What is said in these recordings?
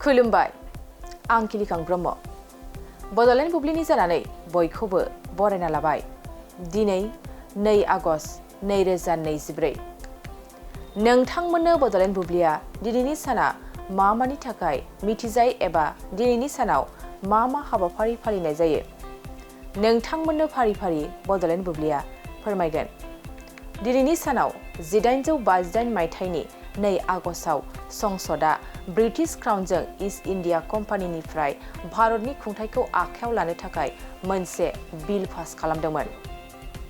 खुलुमबाय आं किलिकां ब्रह्म बड'लेण्ड बुब्लिनि जानानै बयखौबो बरायना लाबाय दिनै 2 आगस्ट 2024 नोंथांमोननो बड'लेण्ड बुब्लिया दिनैनि साना मानि थाखाय मिथिजायो एबा दिनैनि सानाव मा हाबाफारि फालिनाय जायो नोंथांमोननो फारि फारि बड'लेण्ड बुब्लिया फोरमायगोन दिनैनि सानाव 1858 मायथाइनि 2 आगस्टआव संसदआ ब्रिटिश क्राउनजों ईस्ट इंडिया कम्पानीनिफ्राय भारतनि खुंथायखौ आखायाव लानो थाखाय मोनसे बिल पास खालामदोंमोन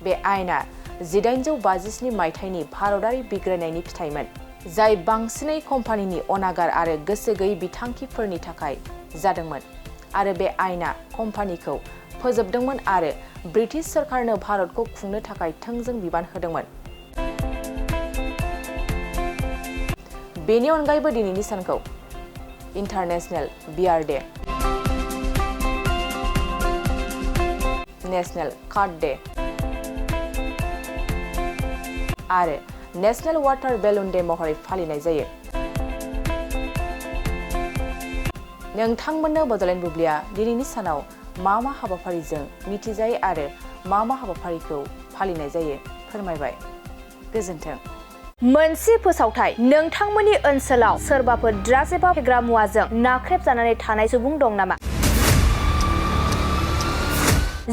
बे आयेना 1857 मायथाइनि भारतारि बिग्रायनायनि फिथाइमोन जाय बांसिनै कम्पानीनि अनागार आरो गोसो गैयै बिथांखिफोरनि थाखाय जादोंमोन आरो बे आयेना कम्पानीखौ फोजोबदोंमोन आरो ब्रिटिश सरकारनो भारतखौ खुंनो थाखाय थोंजों बिबान होदोंमोन बेनि अनगायैबो दिनैनि सानखौ इंटरनेशनल बियार डे नेशनल कार्ड डे आरो नेशनल वाटर बेलुन डे महरै फालिनाय जायो नोंथांमोननो बड'लेण्ड बुब्लिया दिनैनि सानाव मा हाबाफारिजों मिथिजायो आरो मा हाबाफारिखौ फालिनाय जायो फोरमायबाय गोजोन्थों मोनसे फोसावथाय नोंथांमोननि ओनसोलाव सोरबाफोर ड्राग्स एबा फेग्रा मुवाजों नाख्रेबजानानै थानाय सुबुं दं नामा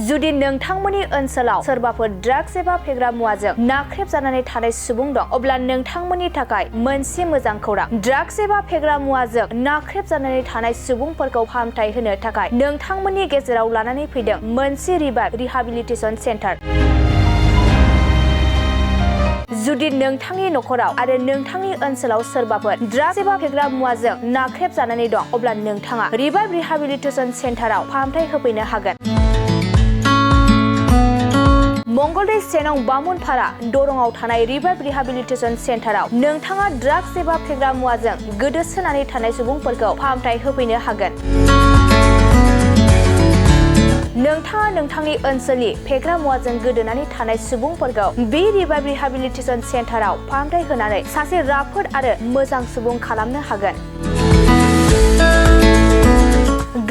जुदि नोंथांमोननि ओनसोलाव सोरबाफोर ड्राग्स एबा फेग्रा मुवाजों नाख्रेबजानानै थानाय सुबुं दं अब्ला नोंथांमोननि थाखाय मोनसे मोजां खौरां ड्राग्स एबा फेग्रा मुवाजों नाख्रेबजानानै थानाय सुबुंफोरखौ फाहामथाय होनो थाखाय नोंथांमोननि गेजेराव लानानै फैदों मोनसे रिभाइभ रिहाबिलिटेसन सेन्टार जुदि नोंथांनि नखराव आरो नोंथांनि ओनसोलाव सोरबाफोर ड्राग्स एबा फेग्रा मुवाजों नाख्रेबजानानै दं अब्ला नोंथाङा रिभाइभ रिहाबिलिटेसन सेन्टाराव फाहामथाय होफैनो हागोन मंगलदै 1 नं बामुनपारा दरंआव थानाय रिभाइभ रिहाबिलिटेसन सेन्टाराव नोंथाङा ड्राग्स एबा फेग्रा मुवाजों गोदोसोनानै थानाय सुबुंफोरखौ फाहामथाय होफैनो हागोन नोंथाङा नोंथांनि ओनसोलनि फेग्रा मुवाजों गोदोनानै थानाय सुबुंफोरखौ बे रिभाइभ रिहाबिलिटेसन सेन्टाराव फाहामथाय होनानै सासे राफोद आरो मोजां सुबुं खालामनो हागोन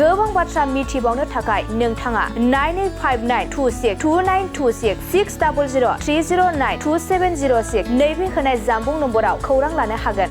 गोबां बाथ्रा मिथिबावनो थाखाय नोंथाङा 9859262926 60030927006 नैबे होनाय जानबुं नम्बराव खौरां लानो हागोन